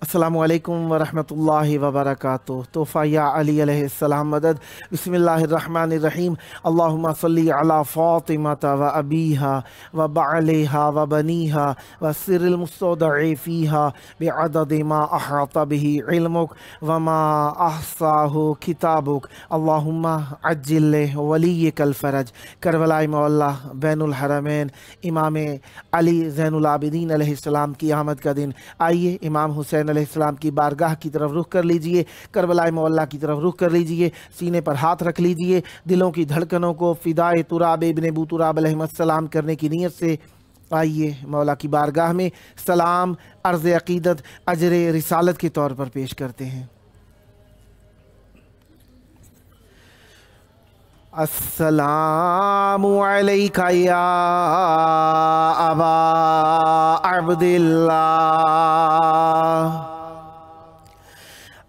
السلام علیکم ورحمۃ اللہ وبرکاتہ۔ تحفہ یا علی علیہ السلام مدد۔ بسم اللہ الرحمن الرحیم۔ اللہم صلی علی فاطمہ و ابیہا و بعلہا و بنیہا و سر المستودع فیہا بعدد ما احاط بہ علمک وما احصاہ کتابک۔ اللہم عجل ولیک الفرج۔ کربلائی معلیٰ بین الحرمین امام علی زین العابدین علیہ السلام کی آمد کا دن۔ آئیے امام حسین علیہ السلام کی بارگاہ کی طرف رخ کر لیجئے، کربلائے معلیٰ کی طرف رخ کر لیجئے، سینے پر ہاتھ رکھ لیجئے، دلوں کی دھڑکنوں کو فدائے تراب ابن ابو تراب علیہ السلام کرنے کی نیت سے آئیے مولا کی بارگاہ میں سلام عرض عقیدت اجر رسالت کے طور پر پیش کرتے ہیں۔ السلام علیک یا ابا عبداللہ،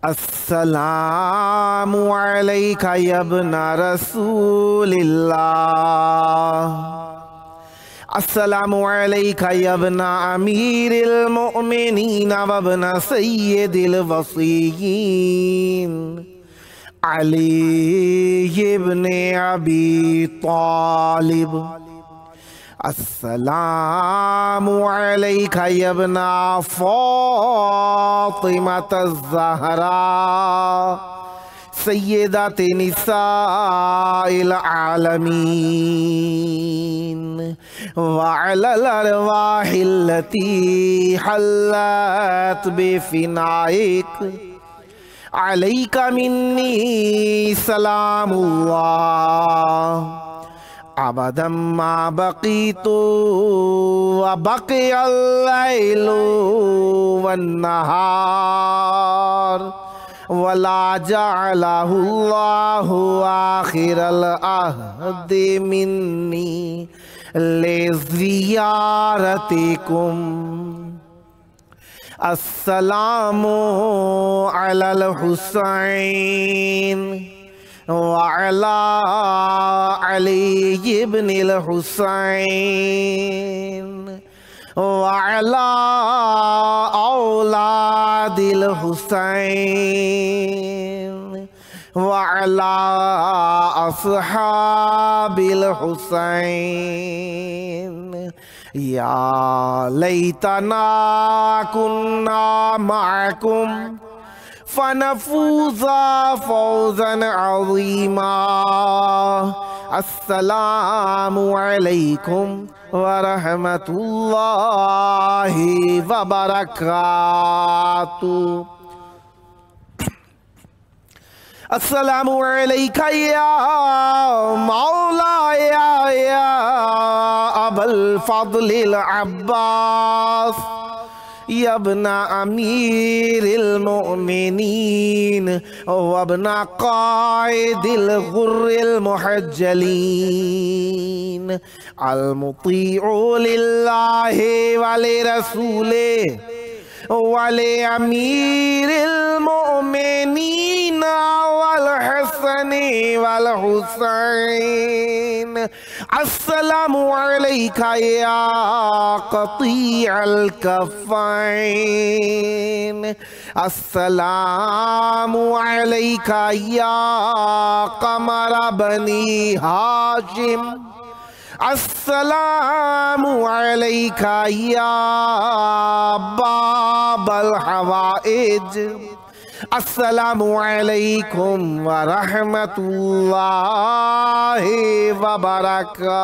السلام علیک یا ابن رسول اللہ، السلام علیک یا ابن امیر المؤمنین و ابن سید الوصیین علی ابن ابی طالب، السلام علیک یا ابن فاطمة الزہراء سیدات نساء العالمین وعلی الارواح التي حلت بفنائک علیک منی سلام اللہ ابدا ما بقیت وبقی اللیل والنہار ولا جعلہ اللہ آخر العہد منی لزیارتکم۔ السلام علی الحسین وعلی علی ابن الحسین وعلی اولاد الحسین وعلی اصحاب الحسین۔ یا لیتنا کننا معکم فنفوز فوزا عظیما۔ السلام علیکم ورحمۃ اللہ وبرکاتہ۔ السلام علیک یا مولاي یا ابا الفضل العباس یا ابن امیر المؤمنین وابن قائد الغر المحجلین المطیع للہ ولرسولہ ولامیر المؤمنین والحسن والحسین۔ السلام علیک یا قطیع الکفین، السلام علیک یا قمر بنی ہاشم، السلام علیک یا باب الحوائج، السلام علیکم ورحمۃ اللہ وبرکاتہ۔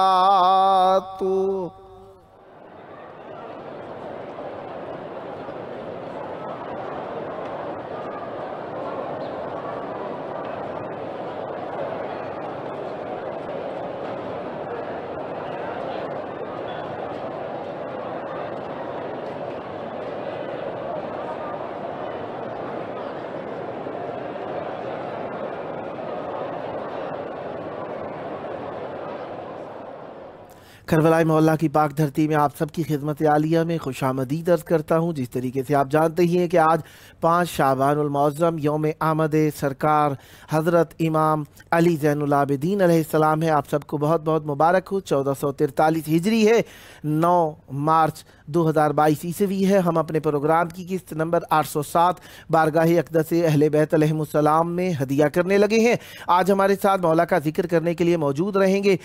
کربلا مولا کی پاک دھرتی میں آپ سب کی خدمت عالیہ میں خوش آمدید عرض کرتا ہوں۔ جس طریقے سے آپ جانتے ہی ہیں کہ آج 5 شعبان المعظم یوم آمد سرکار حضرت امام علی زین العابدین علیہ السلام ہے۔ آپ سب کو بہت بہت مبارک ہو۔ 1443 ہجری ہے، 9 مارچ 2022 عیسوی ہے۔ ہم اپنے پروگرام کی قسط نمبر 807 بارگاہ اقدس اہل بیت علیہم السلام میں ہدیہ کرنے لگے ہیں۔ آج ہمارے ساتھ مولا کا ذکر کرنے کے لیے موجود رہیں گے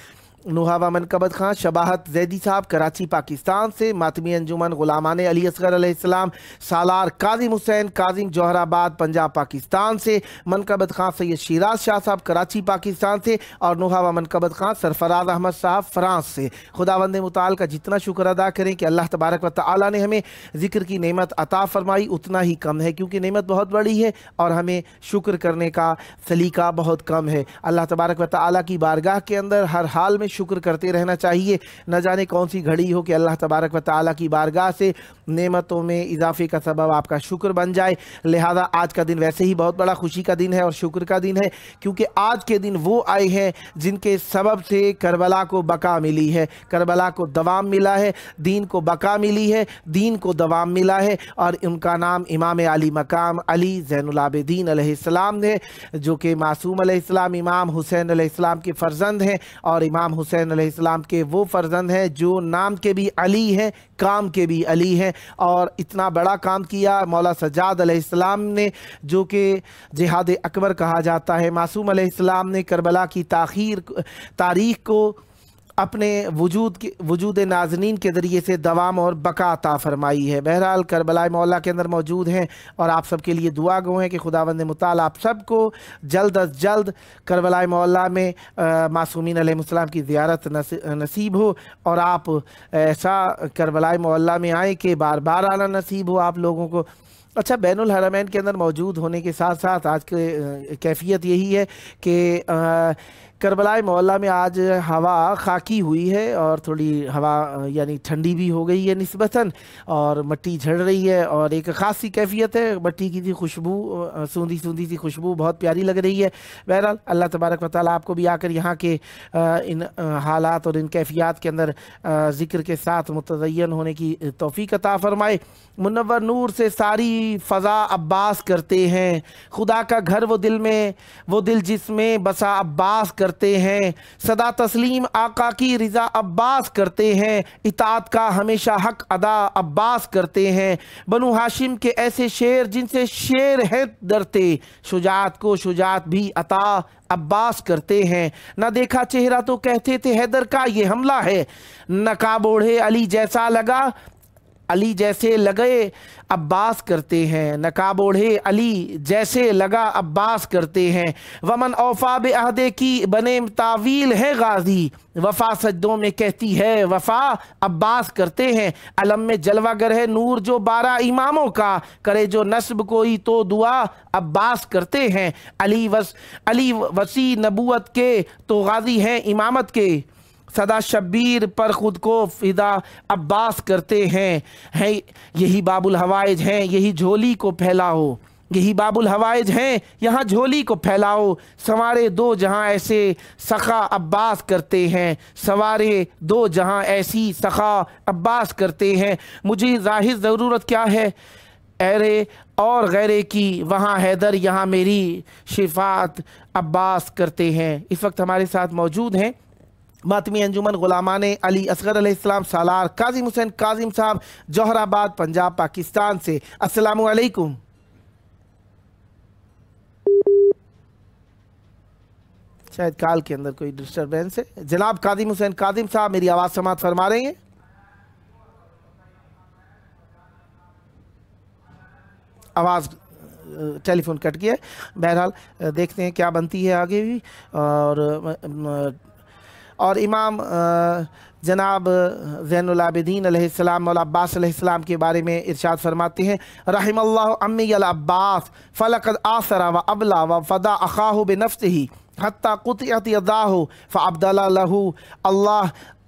نوحہ منقبت خان شباہت زیدی صاحب کراچی پاکستان سے، ماتمی انجمن غلامان علی اصغر علیہ السلام سالار کاظم حسین کاظم جوہر آباد پنجاب پاکستان سے، منقبت خان سید شیراز شاہ صاحب کراچی پاکستان سے، اور نوحہ منقبت خان سرفراز احمد صاحب فرانس سے۔ خداوند متعال کا جتنا شکر ادا کریں کہ اللہ تبارک و تعالی نے ہمیں ذکر کی نعمت عطا فرمائی اتنا ہی کم ہے، کیونکہ نعمت بہت بڑی ہے اور ہمیں شکر کرنے کا سلیقہ بہت کم ہے۔ اللہ تبارک و تعالی کی بارگاہ کے اندر ہر حال میں شکر کرتے رہنا چاہیے۔ نہ جانے کون سی گھڑی ہو کہ اللہ تبارک و تعالی کی بارگاہ سے نعمتوں میں اضافے کا سبب آپ کا شکر بن جائے۔ لہذا آج کا دن ویسے ہی بہت بڑا خوشی کا دن ہے اور شکر کا دن ہے، کیونکہ آج کے دن وہ آئے ہیں جن کے سبب سے کربلا کو بقا ملی ہے، کربلا کو دوام ملا ہے، دین کو بقا ملی ہے، دین کو دوام ملا ہے، اور ان کا نام امام علی مقام علی زین العابدین علیہ السلام ہے، جو کہ معصوم علیہ السلام امام حسین علیہ السلام کے فرزند ہیں، اور امام حسین علیہ السلام کے وہ فرزند ہیں جو نام کے بھی علی ہیں، کام کے بھی علی ہیں۔ اور اتنا بڑا کام کیا مولا سجاد علیہ السلام نے، جو کہ جہاد اکبر کہا جاتا ہے۔ معصوم علیہ السلام نے کربلا کی تاریخ کو اپنے وجود نازنین کے ذریعے سے دوام اور بقا عطا فرمائی ہے۔ بہرحال کربلا مولا کے اندر موجود ہیں اور آپ سب کے لیے دعا گو ہیں کہ خداوند متعال آپ سب کو جلد از جلد کربلا مولا میں معصومین علیہ السلام کی زیارت نصیب ہو، اور آپ ایسا کربلا مولا میں آئیں کہ بار بار آنا نصیب ہو آپ لوگوں کو۔ اچھا، بین الحرمین کے اندر موجود ہونے کے ساتھ ساتھ آج کی کیفیت یہی ہے کہ کربلا مولا میں آج ہوا خاکی ہوئی ہے، اور تھوڑی ہوا یعنی ٹھنڈی بھی ہو گئی ہے نسبتاً، اور مٹی جھڑ رہی ہے، اور ایک خاص سی کیفیت ہے، مٹی کی خوشبو سوندھی سی خوشبو بہت پیاری لگ رہی ہے۔ بہرحال اللہ تبارک و تعالیٰ آپ کو بھی آ کر یہاں کے ان حالات اور ان کیفیات کے اندر ذکر کے ساتھ متزین ہونے کی توفیق عطا فرمائے۔ منور نور سے ساری فضا عباس کرتے ہیں، خدا کا گھر وہ دل جس میں بسا عباس کرتے ہیں، صدا تسلیم آقا کی رضا عباس کرتے ہیں، اطاعت کا ہمیشہ حق ادا عباس کرتے ہیں، بنو ہاشم کے ایسے شیر جن سے شیر ہیں ڈرتے، شجاعت کو شجاعت بھی عطا عباس کرتے ہیں، نہ دیکھا چہرہ تو کہتے تھے حیدر کا یہ حملہ ہے، نقاب اوڑھے علی جیسا لگا علی جیسے لگے عباس کرتے ہیں، نقاب اوڑھے علی جیسے لگا عباس کرتے ہیں، ومن اوفا بے عہدے کی بنے تعویل ہے غازی، وفا سجدوں میں کہتی ہے وفا عباس کرتے ہیں، علم میں جلوہ گر ہے نور جو 12 اماموں کا، کرے جو نسب کوئی تو دعا عباس کرتے ہیں، علی وسیع نبوت کے تو غازی ہیں امامت کے، صدا شبیر پر خود کو فدا عباس کرتے ہیں، یہی باب الحوائج ہیں یہی جھولی کو پھیلاؤ، یہی باب الحوائج ہیں یہاں جھولی کو پھیلاؤ، سوارے دو جہاں ایسے سخا عباس کرتے ہیں، سوارے دو جہاں ایسی سخا عباس کرتے ہیں، مجھے ظاہر ضرورت کیا ہے ایرے اور غیرے کی، وہاں حیدر یہاں میری شفاعت عباس کرتے ہیں۔ اس وقت ہمارے ساتھ موجود ہیں ماتمی انجمن غلامان علی اصغر علیہ السلام سالار کاظم حسین کاظم صاحب جوہر آباد پنجاب پاکستان سے۔ السلام علیکم۔ شاید کال کے اندر کوئی ڈسٹربینس ہے۔ جناب کاظم حسین کاظم صاحب میری آواز سماعت فرما رہے ہیں؟ آواز ٹیلی فون کٹ گیا ہے۔ بہرحال دیکھتے ہیں کیا بنتی ہے آگے بھی۔ اور امام جناب زین العابدین علیہ السلام مولا عباس علیہ السلام کے بارے میں ارشاد فرماتے ہیں، رحم اللہ امی العباس فلقد آثر و ابلا و فدا اخاہ بنفسہ حتی قطعت یداہ فعبدل لہ، اللہ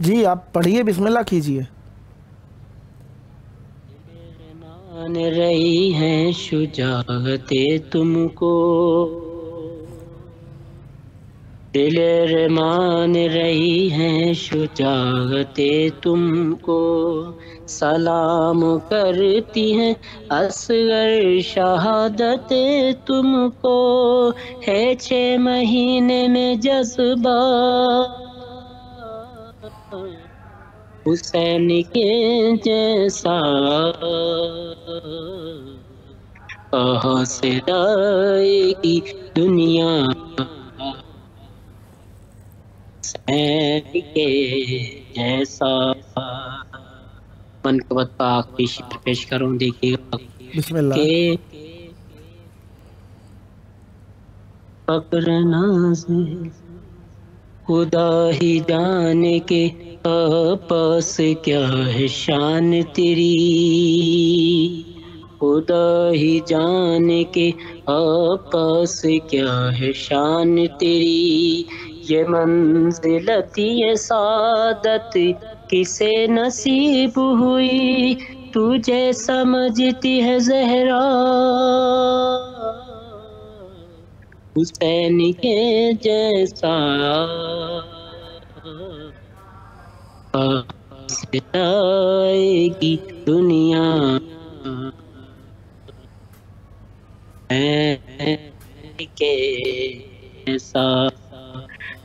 جی آپ پڑھیے، بسم اللہ کیجیے۔ مان رہی ہیں شجاعتیں تم کو، دل مان رہی ہیں شجاعتیں تم کو، سلام کرتی ہیں اصغر شہادتیں تم کو، ہے 6 مہینے میں جذبہ حسین کے جیسا، کہاں سے لائے گی دنیا حسین کے جیسا۔ منقبت پاک کی شعر پیش کروں، دیکھیے گا بسم اللہ۔ کہ فقر ناز خدا ہی جانے کے پاس کیا ہے شان تیری، خدا ہی جانے کے پاس کیا ہے شان تیری، یہ منزلت یہ سعادت کسے نصیب ہوئی، تجھے سمجھتی ہے زہرا حسین کے جیسا، سے آئے گی دنیا کے جیسا،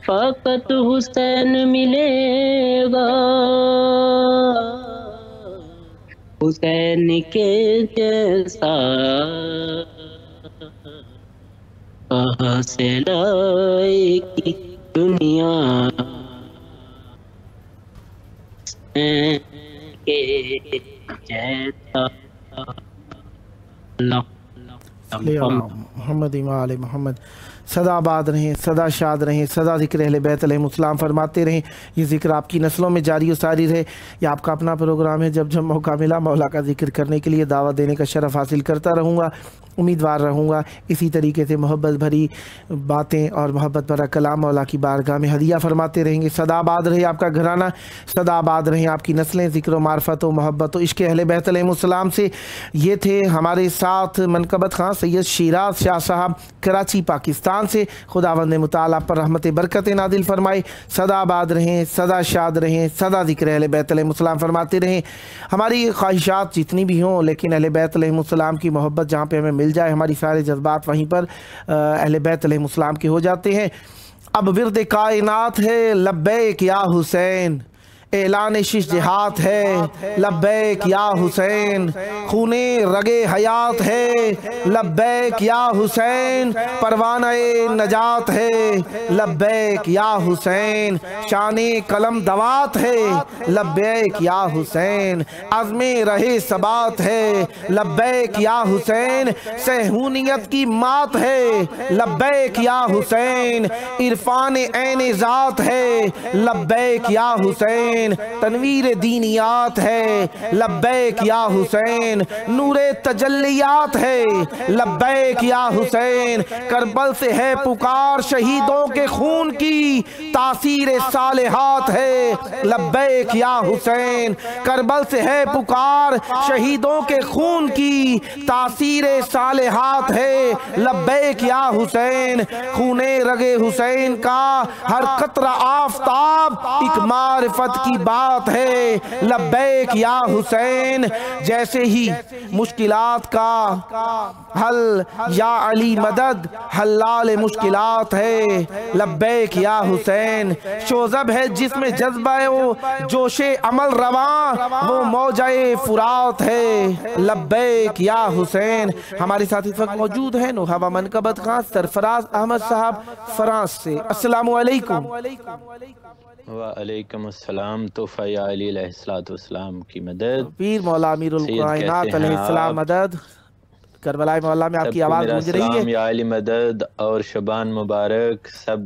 فقط حسین ملے گا حسین کے جیسا، کہاں سے لائے گی دنیا کے جیسا۔ صلی اللہ محمد و آل محمد۔ سدا آباد رہیں، سدا شاد رہیں، سدا ذکر اہل بیت علیہ السلام فرماتے رہیں، یہ ذکر آپ کی نسلوں میں جاری و ساری رہے۔ یہ آپ کا اپنا پروگرام ہے، جب جب موقع ملا مولا کا ذکر کرنے کے لیے دعوت دینے کا شرف حاصل کرتا رہوں گا، امیدوار رہوں گا اسی طریقے سے محبت بھری باتیں اور محبت بھرا کلام مولا کی بارگاہ میں ہدیہ فرماتے رہیں گے۔ سدا آباد رہے آپ کا گھرانہ، سدا آباد رہیں آپ کی نسلیں، ذکر و معرفت و محبت و عشق اہل بیت علیہ السلام سے۔ یہ تھے ہمارے ساتھ منقبت خان سید شیراز شاہ صاحب کراچی پاکستان سے، خداوند متعالی پر رحمت برکت نازل فرمائے۔ سدا آباد رہیں، سدا شاد رہیں، سدا ذکر اہل بیت علیہ السلام فرماتے رہیں۔ ہماری خواہشات جتنی بھی ہوں، لیکن اہل بیت علیہ السلام کی محبت جہاں پہ ہمیں مل جائے، ہماری سارے جذبات وہیں پر اہل بیت علیہ السلام کے ہو جاتے ہیں۔ اب ورد کائنات ہے لبیک یا حسین، اعلان شش جہات ہے لبیک یا حسین، خون رگ حیات ہے لبیک یا حسین، پروانہ نجات ہے لبیک یا حسین، شان قلم دوات ہے لبیک یا حسین، عزم رہے ثبات ہے لبیک یا حسین، صہیونیت کی مات ہے لبیک یا حسین، عرفان عین ذات ہے لبیک یا حسین، تنویر دینیات ہے لبیک یا حسین، نور تجلیات ہے لبیک یا حسین، کربل سے ہے پکار شہیدوں کے خون کی تاثیر صالحات ہے لبیک یا حسین، کربل سے ہے پکار شہیدوں کے خون کی تاثیر صالحات ہے لبیک یا حسین، خون رگ حسین کا ہر قطرہ آفتاب ایک معرفت کی بات ہے لبیک یا حسین، جیسے ہی مشکلات کا حل یا علی مدد حلال مشکلات ہے لبیک یا حسین، شوذب ہے جس میں جذبہ و جوش عمل رواں وہ موجہ فرات ہے لبیک یا حسین۔ ہمارے ساتھ اس وقت موجود ہیں نوحہ منقبت خان سرفراز احمد صاحب فرانس سے۔ السلام علیکم۔ وعلیکم السلام۔ تحفہ یا علی علیہ السلام کی مدد، پیر مولا امیر الکائنات علیہ السلام مدد، کربلائے مولا میں آپ کی آواز گونج رہی ہے۔ سلام یا علی مدد اور شبان مبارک سب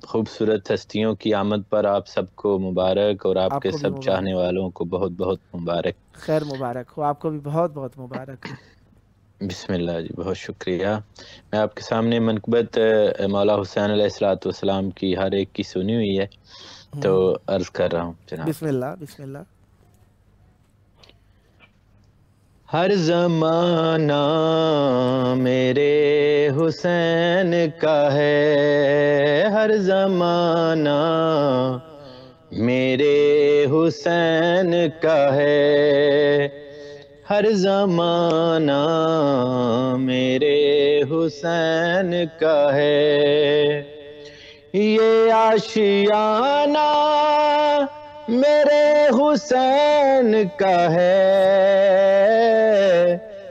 خوبصورت ہستیوں کی آمد پر آپ سب کو مبارک، اور آپ کے سب چاہنے والوں کو بہت بہت مبارک۔ خیر مبارک ہو، آپ کو بھی بہت بہت مبارک۔ بسم اللہ جی، بہت شکریہ. میں آپ کے سامنے منقبت مولا حسین علیہ السلام کی ہر ایک کی سنی ہوئی ہے، تو عرض کر رہا ہوں جناب. بسم اللہ بسم اللہ. ہر زمانہ میرے حسین کا ہے، ہر زمانہ میرے حسین کا ہے، ہر زمانہ میرے حسین کا ہے. یہ آشیانہ میرے حسین کا ہے،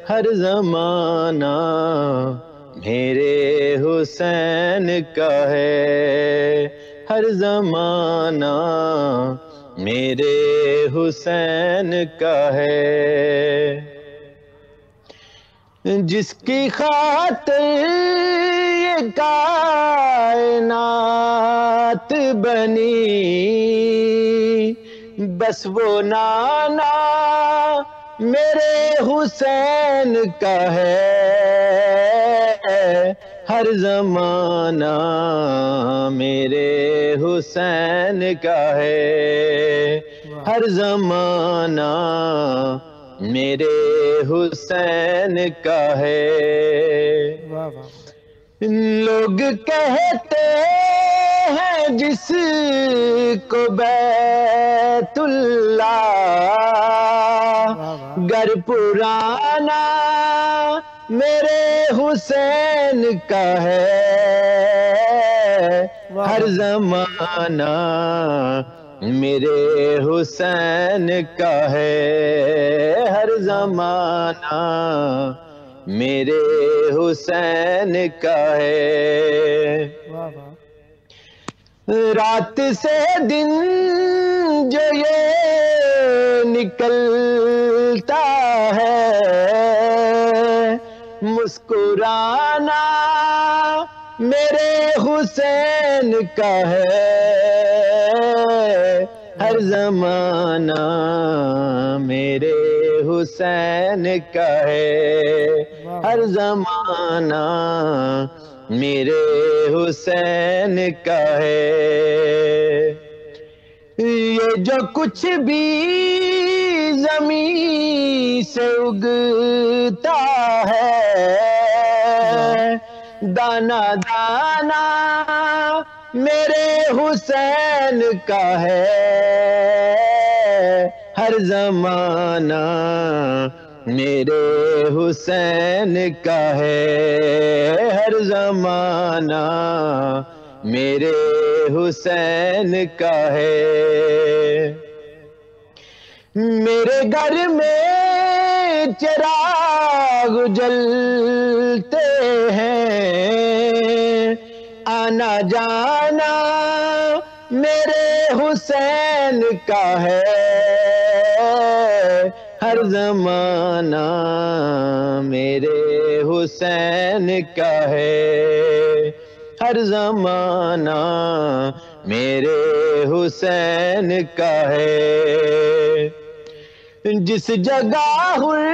ہر زمانہ میرے حسین کا ہے، ہر زمانہ میرے حسین کا ہے. جس کی خاطر یہ کائنات بنی، بس وہ نانا میرے حسین کا ہے، ہر زمانہ میرے حسین کا ہے، ہر زمانہ میرے حسین کا ہے. لوگ کہتے ہیں جس کو بیت اللہ گر پرانا میرے حسین کا ہے، ہر زمانہ میرے حسین کا ہے، ہر زمانہ میرے حسین کا ہے. رات سے دن جو یہ نکلتا ہے، مسکرانا میرے حسین کا ہے، ہر زمانہ میرے حسین کا ہے، ہر زمانہ میرے حسین کا ہے. یہ جو کچھ بھی زمین سے اگتا ہے، دانا دانا میرے حسین کا ہے، ہر زمانہ میرے حسین کا ہے، ہر زمانہ میرے حسین کا ہے. میرے گھر میں چراغ جلتے ہیں، آنا جانا میرے حسین کا ہے، ہر زمانہ میرے حسین کا ہے، ہر زمانہ میرے حسین کا ہے. جس جگہ حر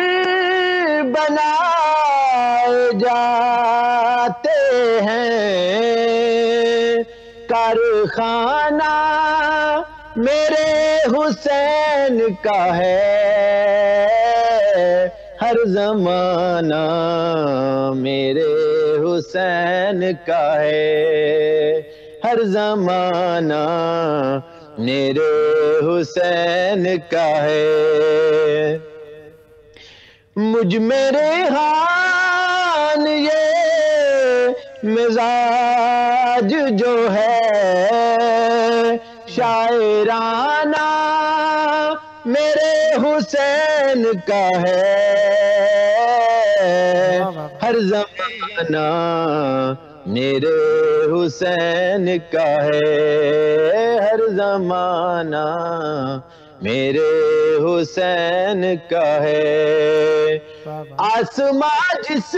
بنائے جاتے ہیں، کارخانہ میرے حسین کا ہے، ہر زمانہ میرے حسین کا ہے، ہر زمانہ میرے حسین کا ہے. مجھ میرے ہان یہ مزاج جو ہے، شاعرانہ میرے حسین کا ہے، ہر زمانہ میرے حسین کا ہے، ہر زمانہ میرے حسین کا ہے. آسماں جس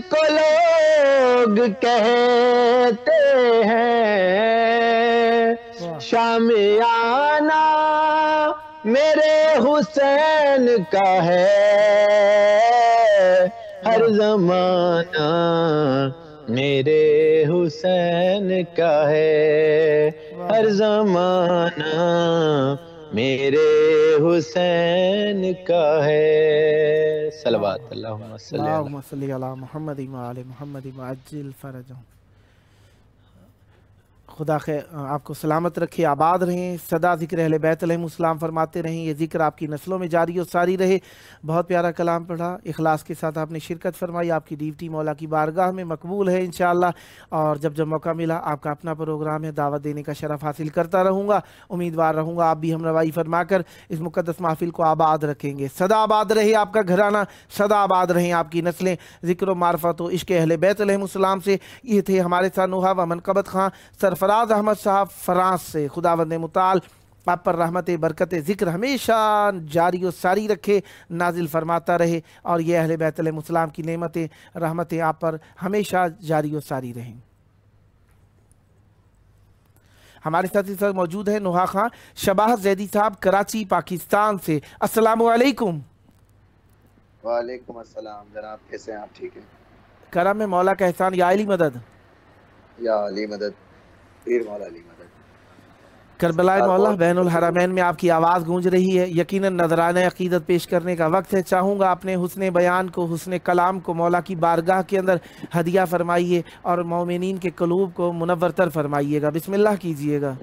کو لوگ کہتے ہیں، شامیانہ میرے حسین کا ہے، ہر زمانہ میرے حسین کا ہے، ہر زمانہ میرے حسین کا ہے۔ صلوات اللہم صلی علی اللہم صلی علی محمد وعلی محمد وعجل فرجہم۔ خدا آپ کو سلامت رکھے، آباد رہیں، سدا ذکر اہل بیت علیہم السلام فرماتے رہیں، یہ ذکر آپ کی نسلوں میں جاری و ساری رہے۔ بہت پیارا کلام پڑھا، اخلاص کے ساتھ آپ نے شرکت فرمائی، آپ کی ڈیوٹی مولا کی بارگاہ میں مقبول ہے انشاءاللہ، اور جب جب موقع ملا آپ کا اپنا پروگرام ہے، دعوت دینے کا شرف حاصل کرتا رہوں گا، امیدوار رہوں گا آپ بھی ہم روائی فرما کر اس مقدس محفل کو آباد رکھیں گے۔ سدا آباد رہے آپ کا گھرانہ، سدا آباد رہیں آپ کی نسلیں، ذکر و معرفت و عشق اہل بیت علیہم السلام سے۔ یہ تھے ہمارے ساتھ نوحہ و منقبت خان سرفراز احمد صاحب فرانس سے۔ خداوند متعال آپ پر رحمت برکت ذکر ہمیشہ جاری و ساری رکھے، نازل فرماتا رہے، اور یہ اہل بیت علیہ السلام کی نعمتیں رحمتیں آپ پر ہمیشہ جاری و ساری رہیں۔ ہمارے ساتھ اس وقت موجود ہے نوحہ خان شباہت زیدی صاحب کراچی پاکستان سے۔ السلام علیکم۔ وعلیکم السلام جناب، کیسے ہیں آپ؟ ٹھیک ہیں؟ کرم میں مولا کا احسان، یا علی مدد، یا علی مدد، پیر مولا علی مدد۔ کربلائے مولا بین الحرمین میں آپ کی آواز گونج رہی ہے، یقیناً نذرانہ عقیدت پیش کرنے کا وقت ہے۔ چاہوں گا اپنے حسن بیان کو، حسن کلام کو مولا کی بارگاہ کے اندر ہدیہ فرمائیے اور مومنین کے قلوب کو منورتر فرمائیے گا۔ بسم اللہ کیجئے گا۔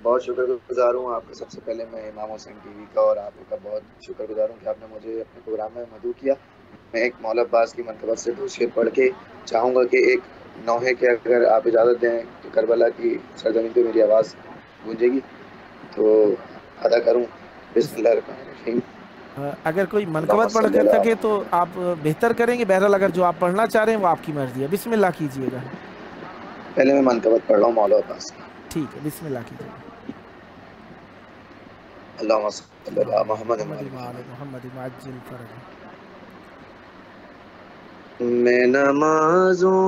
بہت شکر گزار ہوں آپ کا، سب سے پہلے میں امام حسین ٹی وی کا اور آپ کا بہت شکر گزار ہوں کہ آپ نے مجھے اپنے پروگرام میں مدعو کیا۔ میں ایک مولا عباس کی منقبت سے دو شعر پڑھ کے چاہوں گا کہ ایک نوحے کے اگر آپ اجازت دیں تو کربلا کی سرزمین پہ میری آواز گونجے گی تو ادا کروں۔ بسم اللہ الرحمن الرحیم۔ اگر کوئی منقبت پڑھ کر سکے تو آپ بہتر کریں گے، بہرحال اگر جو آپ پڑھنا چاہ رہے ہیں وہ آپ کی مرضی ہے۔ بسم اللہ کیجئے گا۔ پہلے میں منقبت پڑھ رہا ہوں مولا عباس کی۔ ٹھیک ہے، بسم اللہ کیجئے گا۔ اللہم صلی علی محمد وعلی محمد وعجل فرجہ۔ میں نمازوں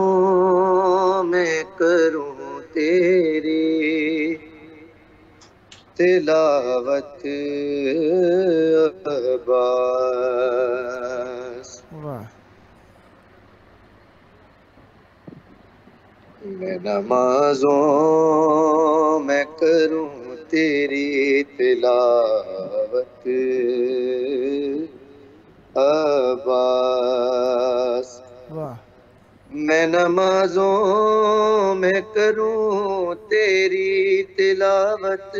میں کروں تیری تلاوت عباس، میں نمازوں میں کروں تیری تلاوت عباس، میں نمازوں میں کروں تیری تلاوت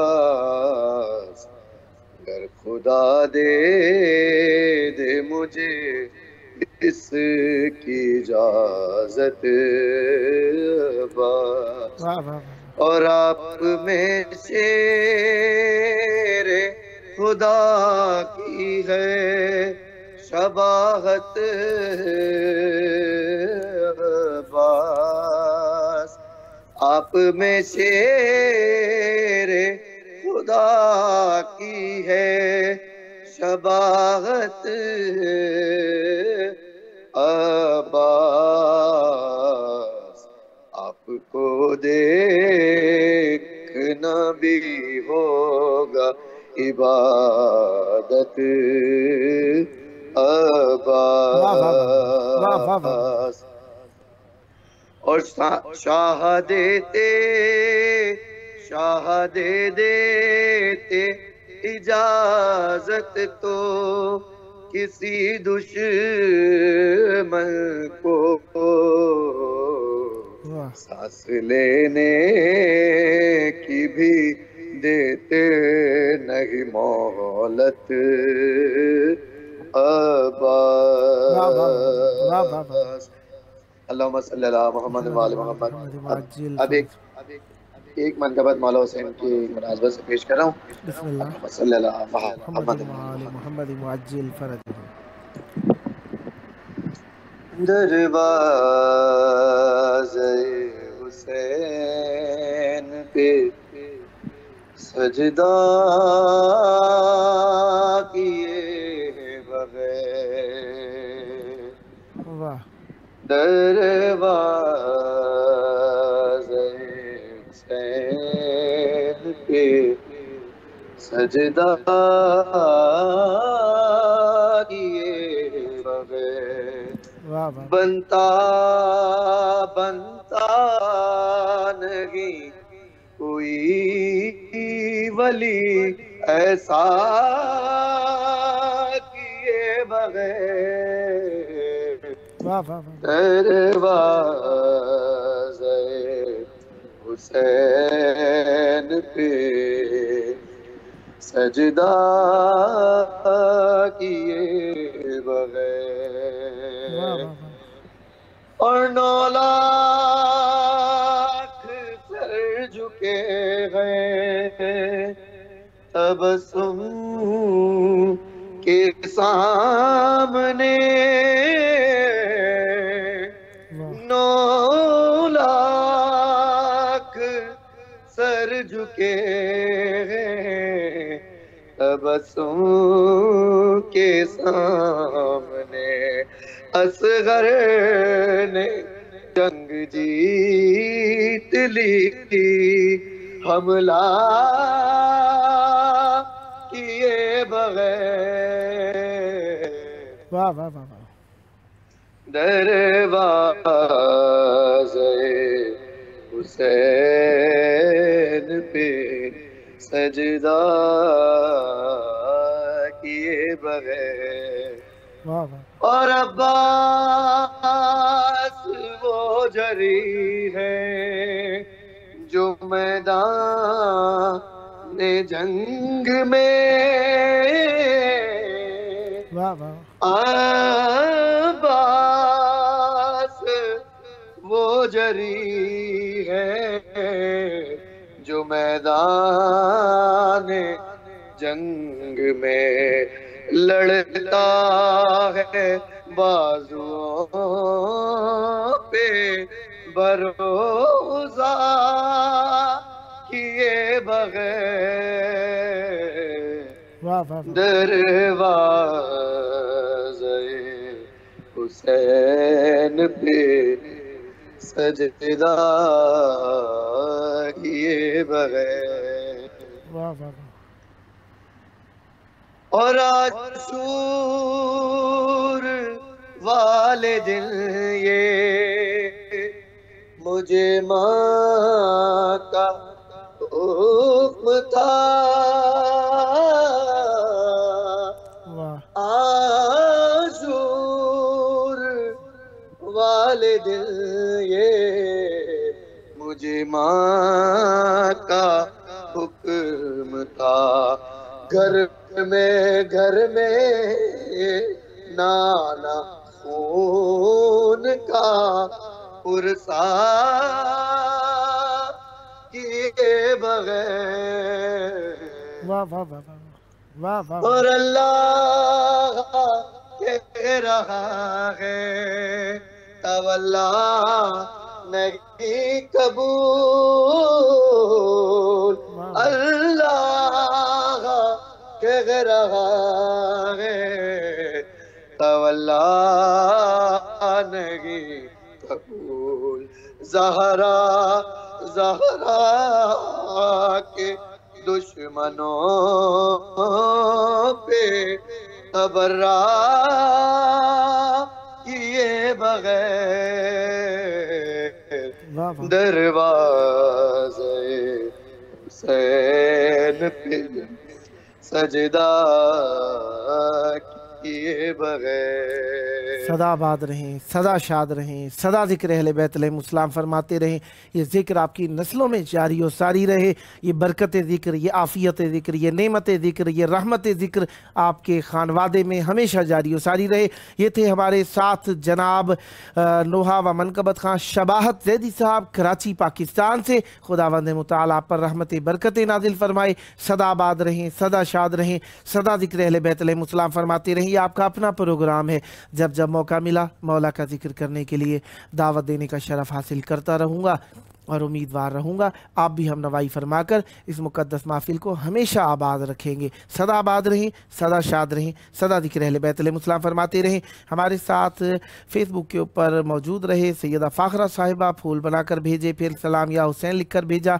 عباس، گر خدا دے مجھے اس کی اجازت عباس، اور آپ میں شیر خدا کی ہے شباہت عباس، آپ میں شیر خدا کی ہے شباہت عباس، آپ کو دیکھنا بھی ہوگا عبادت عباس، اور شاہ دے دیتے اجازت تو کسی دشمن کو سانس لینے کی بھی دیتے نہیں مہلت عباس۔ اللہم صلی علی محمد وعلی محمد۔ اب ایک منقبت مولا حسین کی مناسبت سے پیش کر رہا ہوں۔ بسم اللہ۔ اللہم صلی علی محمد وعلی محمد وعجل فرجہ۔ دروازے حسین پہ سجدہ کیے بغیر، دروازے حسین پہ سجدہ واہ واہ بنتا بنتا نہیں کوئی ولی ایسا کیے بغیر واہ واہ واہ دروازے حسین پہ سجدہ کیے بغیر واہ واہ اور 9 لاکھ سر جھکے گئے تبسم کے سامنے 9 لاکھ سر جھکے گئے تبسم کے سامنے اصغر نے جنگ جیت لی حملہ کیے بغیر واہ واہ واہ دروازے حسین پہ سجدہ کیے بغیر واہ واہ اور عباس وہ جری ہے جو میدان جنگ میں واہ واہ عباس وہ جری ہے جو میدان جنگ میں لڑتا ہے بازوؤں پہ بھروسہ کیے بغیر واہ واہ دروازے حسین پہ سجدہ کیے بغیر واہ واہ اور عاشور والے دن یہ مجھے ماں کا حکم تھا واہ عاشور والے دن یہ مجھے ماں کا حکم تھا گھر میں نانا خون کا پرسا کیے بغیر واہ واہ واہ واہ واہ اور اللہ کہہ رہا ہے تولا نہیں قبول اللہ کہہ رہا ہے تولا نہیں قبول زہرا کے دشمنوں پہ تبرا کیے بغیر دروازے حسین پہ سجدہ کیے بغیر سدا آباد رہیں، سدا شاد رہیں، سدا ذکر اہل بیت علیہم السلام فرماتے رہیں. یہ ذکر آپ کی نسلوں میں جاری و ساری رہے. یہ برکت ذکر، یہ عافیت ذکر، یہ نعمت ذکر، یہ رحمت ذکر آپ کے خانوادے میں ہمیشہ جاری و ساری رہے. یہ تھے ہمارے ساتھ جناب نوحہ و منقبت خان شباہت زیدی صاحب کراچی پاکستان سے. خداوند متعال آپ پر رحمت برکت نازل فرمائے. سدا آباد رہیں، سدا شاد رہیں، سدا ذکر اہل بیت علیہم السلام فرماتے رہیں. یہ آپ کا اپنا پروگرام ہے. جب جب موقع ملا مولا کا ذکر کرنے کے لیے دعوت دینے کا شرف حاصل کرتا رہوں گا اور امیدوار رہوں گا آپ بھی ہم نوائی فرما کر اس مقدس محفل کو ہمیشہ آباد رکھیں گے. سدا آباد رہیں، سدا شاد رہیں، سدا ذکر اہل بیت علیہم السلام فرماتے رہیں. ہمارے ساتھ فیس بک کے اوپر موجود رہے سیدہ فاخرہ صاحبہ، پھول بنا کر بھیجے، پھر سلام یا حسین لکھ کر بھیجا.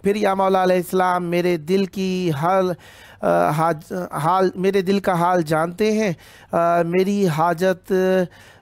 پھر یا مولا علیہ السلام میرے دل کا حال جانتے ہیں، میری حاجت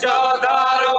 14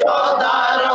14